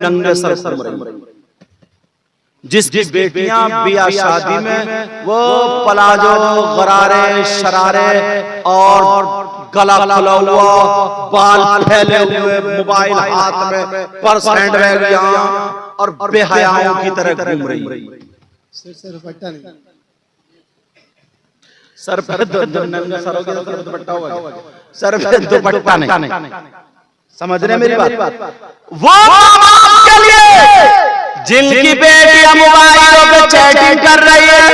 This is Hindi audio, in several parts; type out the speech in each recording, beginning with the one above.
नंगे सर घूम रही। जिसकी बेटियां बिया शादी में वो पलाजो गरारे शरारे और गला खुला हुआ, बाल फैले हुए, मोबाइल हाथ में, पर्स हैंडबैग यहाँ और बेहयाओं की तरह घूम रही। सर पे दुपट्टा होगा, सर पे दुपट्टा नहीं। समझ रहे मेरी बात? वो के लिए जिनकी बेटियां मोबाइलों पे चैटिंग कर रही है,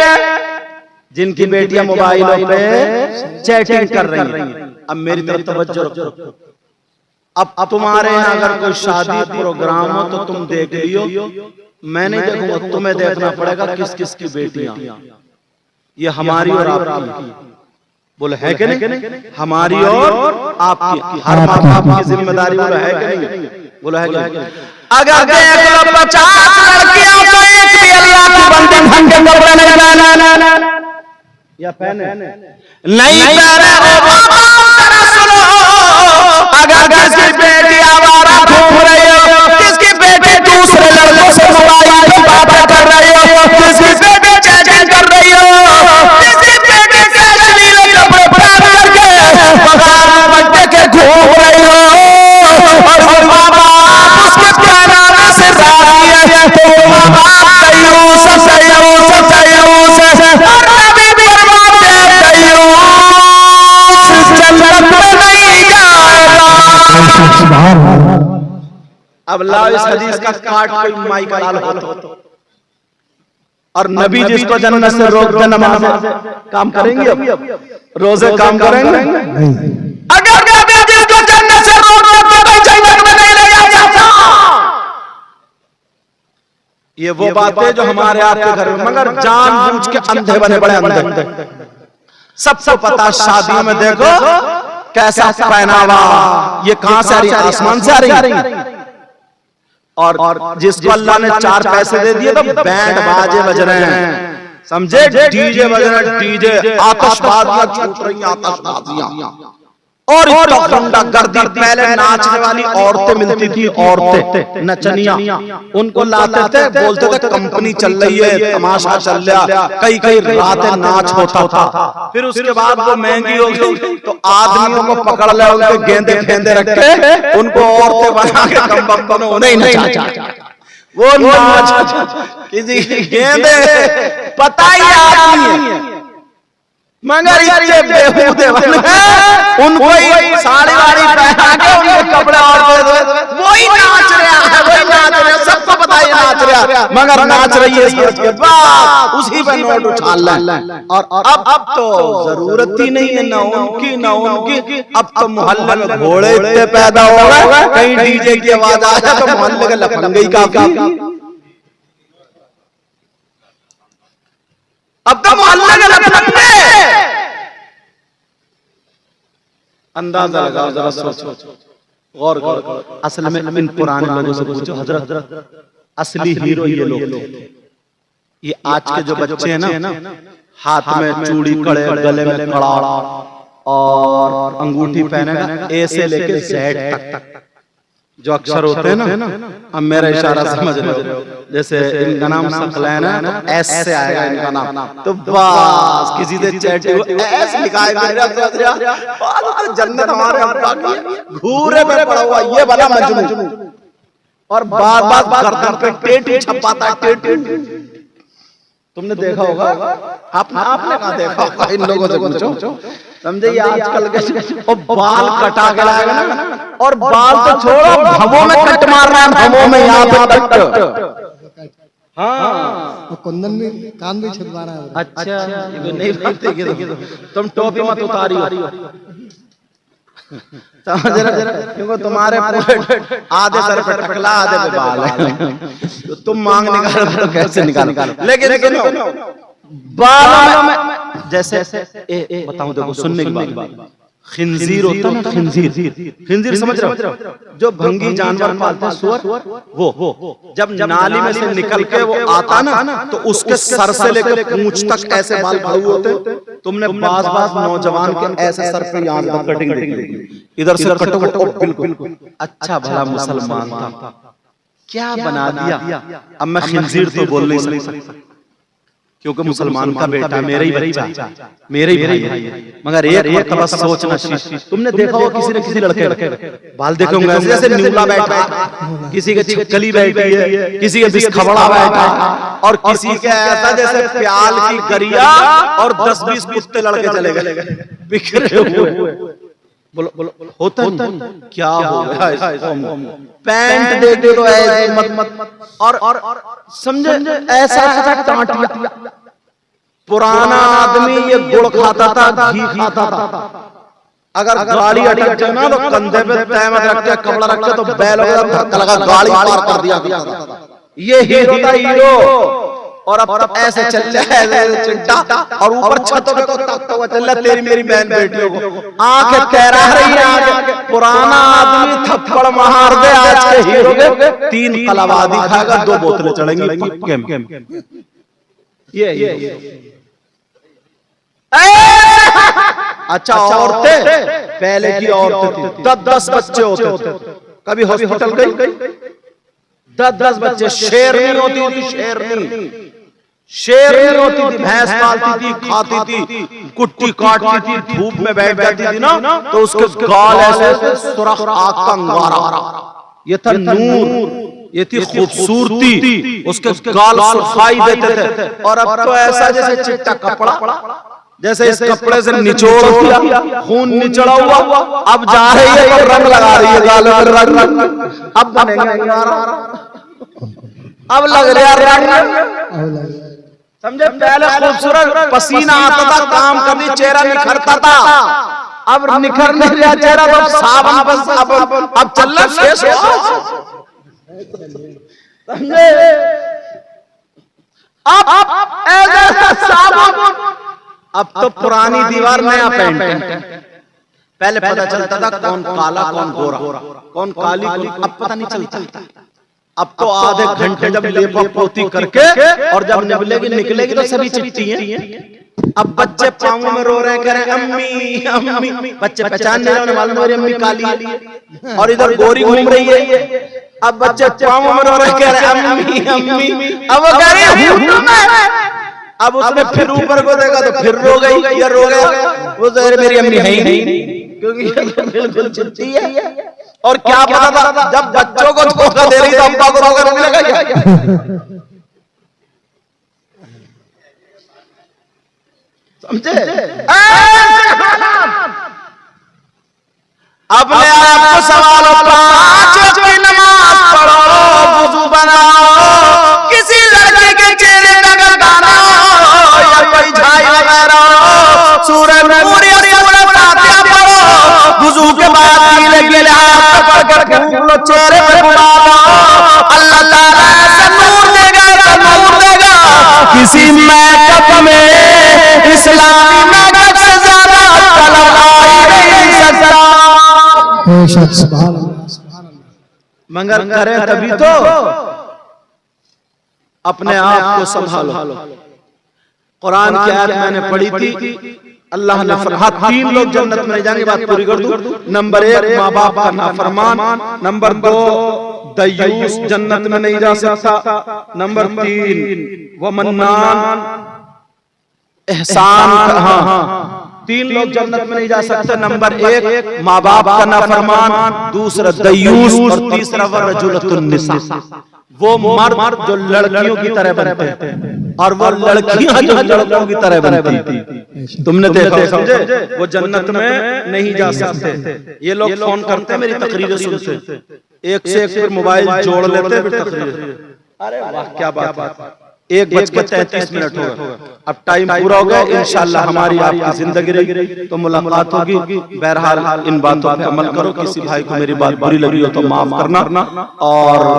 जिनकी बेटियां मोबाइलों पे चैटिंग कर रही हैं, अब मेरी तरफ तवज्जो रखो। अब तुम्हारे यहाँ अगर कोई शादी प्रोग्राम हो तो तुम देख लियो, मैं नहीं देखूंगा, तुम्हें देखना पड़ेगा किस किस की बेटियां, ये हमारी और आपकी। बोले है कि नहीं? हमारी और आपकी, हर माँ बाप की जिम्मेदारी बोले है कि नहीं? बोला है कि अगर देख लो 50 लड़कियां तो एक भी अल्लाह की बंदी ढंग के कपड़े नहीं पहने या पहने नहीं पहने हो बाबा सुनो। अगर किसकी बेटी आवारा घूम रही हो, किसकी बेटी दूसरे लड़कों से मोबाइल पे बातें कर रही हो, किसकी बेटी चैटिंग कर रही हो, किसकी बेटी से अश्लील कपड़े पहन करके बगैर बच्चे के घूम रही हो और माँ बाप उसके पहनावे से राजी है, तो माँ बाप दयूस दयूस दयूस और नबी फरमाते हैं दयूस जन्नत में नहीं जाएगा। अब लाओ इस हदीस का काट कोई माई का लाल हो और नबी जिसको जन्नत से रोक दे नमाज काम करेंगे, अब रोजे काम करेंगे। अगर नबी जिसको जन्नत से रोक दे तो भाई जन्नत में नहीं ले जाता। ये वो बातें जो हमारे आपके घर में, मगर जानबूझ के अंधे बने बड़े अंधे। सबको पता शादियों में देखो कैसा पहनावा, ये कहां से आ रही, आसमान से आ रही। और जिसको अल्लाह ने 4 पैसे दे दिए तो बैंड बाजे बज रहे हैं, समझे? डीजे बज रहे हैं, डीजे आतिशबाजियां छूट रही, आतिशबाजियां और इतना गर्दी। पहले नाचने वाली औरतें मिलती थी, औरतें नचनियां, उनको लाते थे, बोलते थे कंपनी चल रही है, तमाशा चल रहा, कई कई रातें नाच होता था। फिर उसके बाद वो महंगी हो गई तो आदमियों को पकड़ ले, उनके गेंदे फेंदे रखे, उनको औरतें बना के कंपनी उन्हें नचा, वो नाच किसी गेंदे पता ही आदमी है, मगर इतने बेहूदे बने उनको ही साड़ी वाड़ी पहना के उनके कपड़े और वही नाच रहा है, वही नाच रहा है, सबको पता है नाच रहा, मगर नाच रही है इसके बाद उसी पे नोट उछाल लें। और अब तो जरूरत ही नहीं है ना उनकी ना उनकी, अब तो मोहल्ले में घोड़े इतने पैदा हो गए, कहीं डीजे की आवाज आ जाए तो मोहल्ले के लफंगे ही काफी। अब तो मोहल्ले के लफंगे, अंदाजा लगाओ, जरा सोचो, गौर करो। असल में इन पुराने लोगों से पूछो, हजरत असली हीरो ये लोग थे। ये आज के जो बच्चे हैं ना, हाथ में चूड़ी, कड़े, गले में कड़ा और अंगूठी पहने ऐसे लेके जेड तक जो अक्षर होते हैं ना, अब मेरा इशारा समझ रहे हो, जैसे इनका नाम सकलैन है ना, एस से आएगा इनका नाम, तो बस किसी से चैट एस लिखा है, जन्नत हमारे अब्बा की घूरे पे पड़ा हुआ ये वाला मजनू, और बार बार गर्दन पे टेट छपाता है, टेट। तुमने देखा होगा, आपने कहा देखा होगा, इन लोगों से पूछो, समझे? ये आजकल के और बाल कटा के लाएगा ना, और बाल तो छोड़ो, भवों में कट मार रहा है, भवों में यहाँ पे कट। हाँ, तो कुंदन भी कान भी छिदवा रहा है। अच्छा, नहीं लगते तुम टोपी मत उतारी हो, समझ रहे? क्योंकि तुम्हारे आधे सर पे टकला, आधे पे बाल है, तो तुम मांग निकालो तो कैसे निकालो? लेकिन बालों में जैसे बताऊं, देखो सुनने की बात, खिंजीर होता है ना, खिंजीर समझ रहे हो? जो भंगी जानवर पालते हैं, सुअर, वो जब नाली में से निकल के वो आता ना, तो उसके सर से लेकर पूंछ तक ऐसे बाल खड़े होते। तुमने बाज नौजवान के ऐसे सर पे यहाँ तक कटिंग देखी, इधर से कटो, बिल्कुल अच्छा भला मुसलमान था, क्या बना दिया। अब मैं खिंजीर तो बोल नहीं सकता क्योंकि मुसलमान का बेटा मेरा ही बच्चा, मेरे ही भाई है। मगर एक मर्तबा सोचना, तुमने देखा हो किसी न किसी लड़के बाल देखे होंगे जैसे न्यूला बैठा, किसी के छिपकली बैठी है, किसी के बिस्खबड़ा बैठा, और किसी के ऐसा जैसे प्याल की गरिया और 10-20 कुत्ते लड़के चले गए बिखरे हुए। बोलो होता नहीं क्या हो गया इसको? पैंट देते तो ऐसे मत और समझे ऐसा टांटिया। पुराना आदमी ये गुड़ खाता था, घी खाता था। अगर गाड़ी अटक जाए ना तो कंधे पे तहमत रख के कपड़ा रख के तो बैल धक्का लगा गाड़ी पार कर दिया। ये हीरो था हीरो। और अब ऐसे चल रहा है चिंटा, और ऊपर छतों पे को तकता हुआ चल रहा है तेरी मेरी बहन बेटियों को आंखें तैरा रही है आगे। पुराना आदमी थप्पड़ मार दे आज के हीरो के 3 कलावादी खाएगा, 2 बोतलें चढ़ेंगी। ये अच्छा औरतें पहले की औरतें थी 10-10 बच्चे होते, कभी हॉस्पिटल गई 10-10 बच्चे। शेरनी होती थी, शेरनी होती थी, भैंस पालती थी, खाती थी, कुट्टी काटती थी, धूप में बैठ जाती थी ना तो उसके गाल ऐसे सुरख आग का अंगारा, ये था नूर, ये थी खूबसूरती, उसके गाल सुर्खाई देते थे। और अब तो ऐसा जैसे चिट्टा कपड़ा, जैसे इस कपड़े से निचोड़ दिया, खून निचड़ा हुआ, अब जा रही है और रंग लगा रही है गाल में, रंग अब बनेंगे अंगारा, अब लग रहा रंग। समझे? पहले खूबसूरत पसीना आता था, काम करनी, चेहरा निखरता था, अब निखर नहीं रहा चेहरा, तो साबुन बस अब चल रहा शेष। समझे? अब साबुन, अब तो पुरानी दीवार नया पेंट। पहले पता चलता था कौन काला कौन गोरा, कौन काली कौन, अब पता नहीं चलता। अब तो आधे घंटे जब लेपा पोती करके और जब निकलेगी तो सभी चिट्ठी हैं। अब बच्चे पाँव में रो रहे हैं, कह रहे हैं अम्मी अम्मी, बच्चे पहचान नहीं रहे, मालूम मेरी अम्मी काली है और इधर गोरी घूम रही है। अब बच्चे पाँव में रो रहे हैं, कह रहे हैं अम्मी अम्मी, अब वो कह रही है। अब उसने फिर ऊपर को देखा तो फिर रो गई, या रो गया, वो तो मेरी अम्मी है ही नहीं, क्योंकि बिल्कुल चिट्ठी है। और क्या पता था जब बच्चों को धोखा दे रही तो अब्बा को धोखा नहीं लगा। समझे? अपने आप को सवाल, 5 वक्त की नमाज पढ़ो, वुजू बनाओ, किसी लड़के के चेहरे का गाना या कोई झाई वगैरह, सूरह नूर या सूरह फातिहा पढ़ो, वुजू के बाद गीले हाथ पकड़ लो, चेहरे पे बुलाओ, अल्लाह ताला ऐसा नूर देगा किसी मैकअप में, इस्लामी मैकअप से ज्यादा कलर आ नहीं सकता। मगर करें तभी तो अपने आप को संभालो। कुरान की आयत मैंने पढ़ी थी, अल्लाह ने फरमाया 3 लोग जन्नत में नहीं जाएंगे, बात पूरी कर दूं। नंबर 1 माँ बाप का नाफरमान, नंबर 2 दयूस जन्नत में नहीं जा सकता, नंबर 3 वो मन्नान एहसान। हाँ 3 लोग जन्नत में नहीं जा सकते। नंबर 1 माँ बाप का नाफरमान, दूसरा दयूस, और तीसरा वरजुलतुन निसा, वो मर्द जो लड़कियों की तरह बनते हैं और वो लड़कियां जो लड़कों की तरह बनती थी। तुमने देखा, समझे? वो जन्नत में नहीं जा सकते। ये लोग फोन करते हैं, मेरी तकरीरें सुनते, एक से एक फिर मोबाइल जोड़ लेते फिर तकरीर। अरे वाह क्या बात है। 1:33 हो गए, अब टाइम पूरा हो गया। इंशाअल्लाह हमारी आपकी जिंदगी रही तो मुलाकात होगी। बहरहाल इन बातों पे अमल करो। किसी भाई को मेरी बात बुरी लगी हो तो माफ करना, और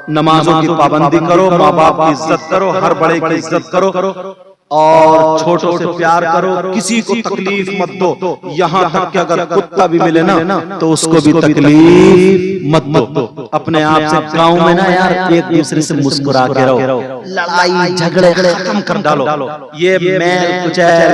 नमाजों की पाबंदी करो, माँ बाप की इज्जत करो, हर बड़े की इज्जत करो, और छोटों से प्यार करो, किसी को तकलीफ मत दो। यहाँ तक कि अगर कुत्ता भी मिले ना तो उसको भी तकलीफ मत दो। अपने आप से गांव में ना यार एक दूसरे से मुस्कुरा के रहो, लड़ाई झगड़े खत्म कर डालो। ये मैल कुचैल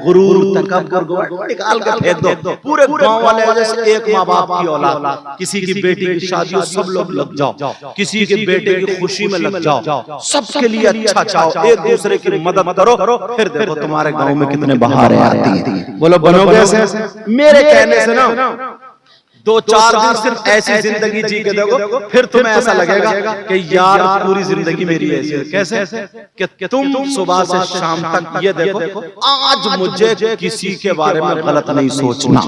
गुरूर तकब्बुर निकाल के फेंक दो। पूरे गांव वाले जैसे एक माँ बाप की औलाद, किसी की बेटी की शादी हो सब लोग लग जाओ, किसी के बेटे की खुशी में लग जाओ, सबके लिए अच्छा चाहो, एक दूसरे की मदद करो, फिर देखो तुम्हारे गांव में कितने बहारें आती हैं। बोलो बनोगे ऐसे? मेरे कहने से ना 2-4 दिन सिर्फ ऐसी जिंदगी जी के देखो, फिर तुम्हें ऐसा लगेगा कि यार पूरी जिंदगी मेरी ऐसी है। कैसे कि तुम सुबह से शाम तक ये देखो, आज मुझे किसी के बारे में गलत नहीं सोचना,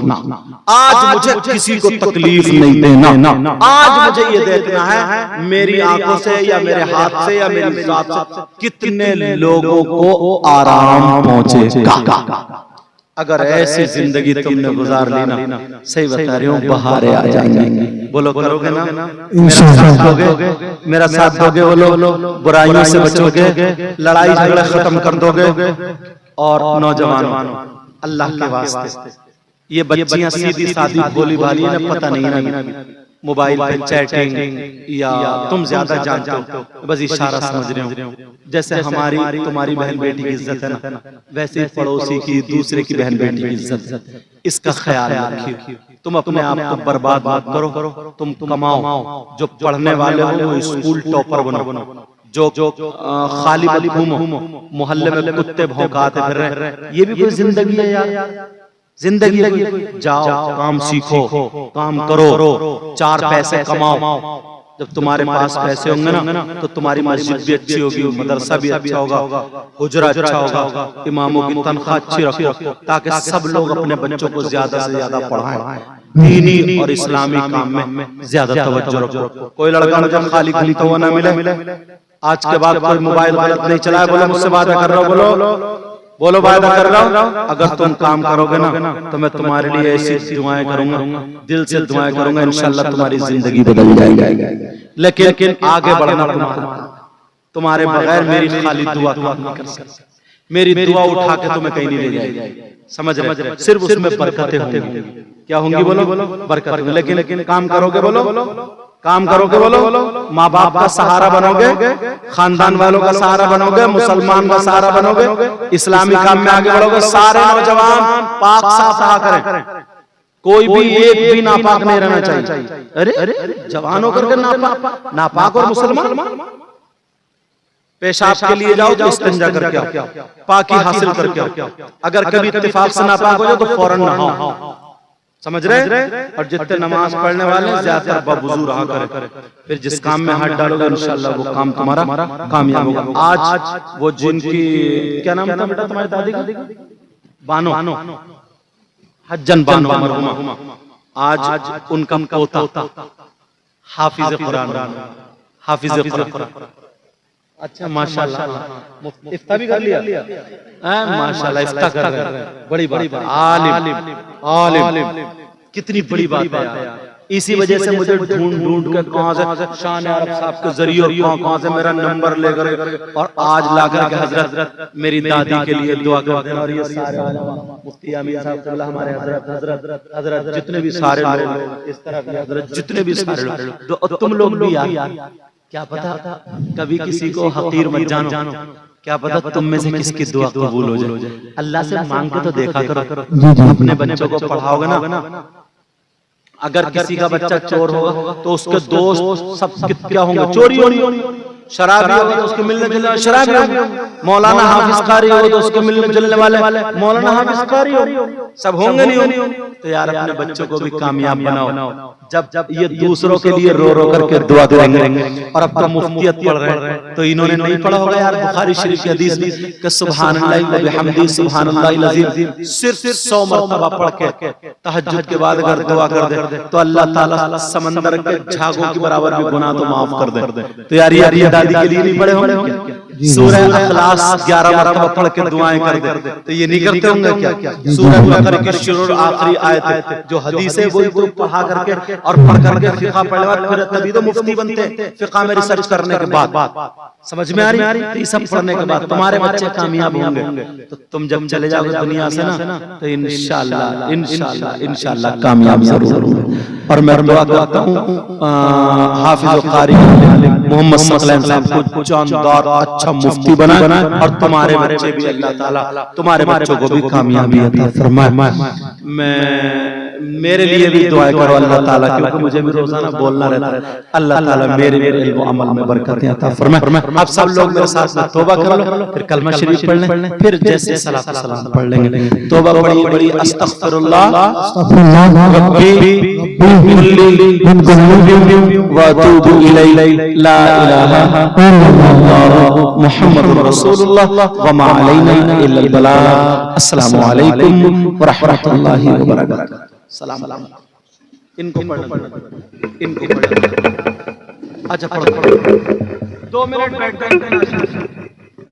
आज मुझे किसी को तकलीफ नहीं देना, आज मुझे ये देखना है मेरी आंखों से या मेरे हाथ से या मेरी जात से कितने लोगों को आराम पहुंचेगा। अगर ऐसी जिंदगी तुमने गुजार ली ना, सही बता रही हूँ, बहारें आ जाएंगी। बोलो करोगे ना? मेरा साथ दोगे? मेरा साथ दोगे? बोलो बुराइयों से बचोगे, लड़ाई झगड़ा खत्म कर दोगे। और नौजवान अल्लाह के वास्ते, ये बच्चियां सीधी सादी भोली भाली है ना, पता नहीं ना मोबाइल पे चैटिंग या तुम ज्यादा जानते हो, बस इशारा समझ रहे हो। जैसे हमारी तुम्हारी बहन बेटी की इज्जत है ना, वैसे पड़ोसी की दूसरे की बहन बेटी की इज्जत, इसका ख्याल रखिए। तुम अपने आप को बर्बाद मत करो, तुम कमाओ। जो पढ़ने वाले हो वो स्कूल टॉपर बनो, जो खाली वाली घूमो, मोहल्ले में कुत्ते भौंकाते फिर रहे, ये भी कोई जिंदगी है यार? जिंदगी जाओ, काम सीखो, काम करो, 4 पैसे कमाओ। जब तुम्हारे पास पैसे होंगे ना तो तुम्हारी मस्जिद भी अच्छी होगी, मदरसा भी अच्छा होगा, हुजरा अच्छा होगा, इमामों की तनख्वाह अच्छी रखो, ताकि सब लोग अपने बच्चों को ज्यादा से ज्यादा पढ़ाएं, दीनी और इस्लामी काम में ज्यादा तवज्जो रखो। कोई लड़का मुझे खाली घूमता हुआ ना मिले, आज के बाद कोई मोबाइल गलत नहीं चलाए। बोलो मुझसे वादा कर रहा हूँ, बोलो वादा कर रहा हूँ, अगर तुम काम करोगे ना तो मैं तुम्हारे लिए ऐसी दुआएं करूंगा, दिल से दुआएं करूंगा, इंशाल्लाह तुम्हारी जिंदगी बदल जाएगी। लेकिन आगे बढ़ना तुम्हारे बगैर मेरी खाली दुआ काम नहीं कर सकती। मेरी दुआ उठा के तुम्हें कहीं नहीं ले जाएगी, समझ रहे? सिर्फ उसमें बरकतें होंगी। क्या होंगी? बोलो बरकत। लेकिन काम करोगे? बोलो काम करोगे? बोलो माँ बाप का सहारा बनोगे, खानदान वालों का सहारा बनोगे, मुसलमान का सहारा बनोगे, इस्लामी काम में आगे बढ़ोगे। सारे नौजवान पाक साफ रहा करें, कोई भी एक भी नापाक नहीं रहना चाहिए। अरे जवान होकर के नापाक और मुसलमान पेशाब के लिए जाओ तो इस्तिंजा करके आओ, पाकी हासिल करके आओ। अगर कभी इत्तेफाक से नापाक हो जाए तो फौरन नहाओ, समझ रहे? और जितने नमाज पढ़ने वाले ज्यादातर बावुजू रहा करें, फिर जिस काम में हाथ डालोगे इंशाल्लाह वो काम तुम्हारा कामयाब होगा। आज वो जिनकी क्या नाम था बेटा तुम्हारी दादी का? बानो, हज्जन बानो मरहुमा, आज उनका पोता हाफिज कुरान। अच्छा माशाल्लाह, इफ्ता भी कर लिया? माशाल्लाह इफ्ता कर रहे हैं, बड़ी बात, आलिम, कितनी बड़ी बात है यार। इसी वजह से मुझे ढूंढ के कहां से शान अरब साहब के जरिए कहां से मेरा नंबर लेकर और आज लाकर के हजरत मेरी दादी के लिए दुआ करते हैं। और ये सारे मुफ्ती आमीर साहब हमारे हजरत जितने भी सारे लोग, इस तरह के हजरत जितने भी सारे लोग, तुम लोग भी यार, क्या पता कभी किसी को हकीर मत जानो, क्या पता तुम में से किसकी दुआ कबूल हो जाए। अल्लाह से मांग के तो देखा करो, अपने बच्चों को पढ़ाओगे ना। अगर किसी का बच्चा चोर होगा तो उसके दोस्त सब क्या होंगे? चोरी होगी। शराबी होगा तो उसके मिलने जुलने वाले शराबी होंगे, मौलाना हाफिज कारी होगा तो उसके मिलने जुलने वाले मौलाना हाफिज कारी होंगे, सब होंगे नहीं होंगे। तो यार अपने बच्चों को भी कामयाब बनाओ। जब ये दूसरों के लिए रो रो करके दुआ करेंगे और अब तो मुफ्तियत पढ़ रहे हैं तो इन्होंने नहीं पढ़ा होगा यार बुखारी शरीफ की हदीस कि सुभानअल्लाह व बिहम्दी सुभानअल्लाहिल अज़ीम सिर्फ 100 मरतबा पढ़ के तहज्जुद के बाद अगर दुआ कर दे तो अल्लाह ताला समंदर के झागों के बराबर भी गुनाह तो माफ कर दे। तो यार ये दादी के लिए नहीं पढ़े होंगे? सूरह अखलास 11 मरतबा पढ़ के दुआएं कर दे, तो ये नहीं करते होंगे क्या? सूरह बकरा की शुरू और आखिरी आयत जो हदीस है वही तो पढ़ा करके और पढ़ करके फिक़ह पढ़ने बाद फिर तभी तो मुफ्ती बनते हैं। फिक़ह में रिसर्च करने के बाद समझ में आ रही? ये सब पढ़ने के बाद तुम्हारे बच्चे कामयाब होंगे। तो तुम जब चले जाओगे दुनिया से ना, तो इंशाअल्लाह इंशाअल्लाह इंशाअल्लाह कामयाब जरूर होंगे। और मैं दुआ करता हूँ हाफिज व कारी मोहम्मद सकलैन साहब को जानदार अच्छा मुफ्ती बना और तुम्हारे बच्चे भी अल्लाह ताला तुम्हारे बच्चों को भी कामयाबी अता फरमाए। मैं मेरे लिए भी दुआ करो अल्लाह ताला, क्योंकि मुझे भी रोजाना बोलना रहता है। अल्लाह ताला मेरे इल्म व अमल में बरकतें अता फरमाए। अब सब लोग मेरे साथ में तौबा कर लो, फिर कलमा शरीफ पढ़ लें, फिर जैसे सलात व सलाम पढ़ लेंगे। तौबा बड़ी बड़ी अस्तगफिरुल्लाह रब्बी मिन कुल्ली व अतूबु इलैहि ला इलाहा इल्लल्लाह मुहम्मदुर रसूलुल्लाह व मा अलैना इल्लल बलाग। अस्सलामु अलैकुम व रहमतुल्लाहि व बरकातुहू। सलाम। इनको पढ़, इनको पढ़। अच्छा पढ़ो 2 मिनट बैठ जाएं।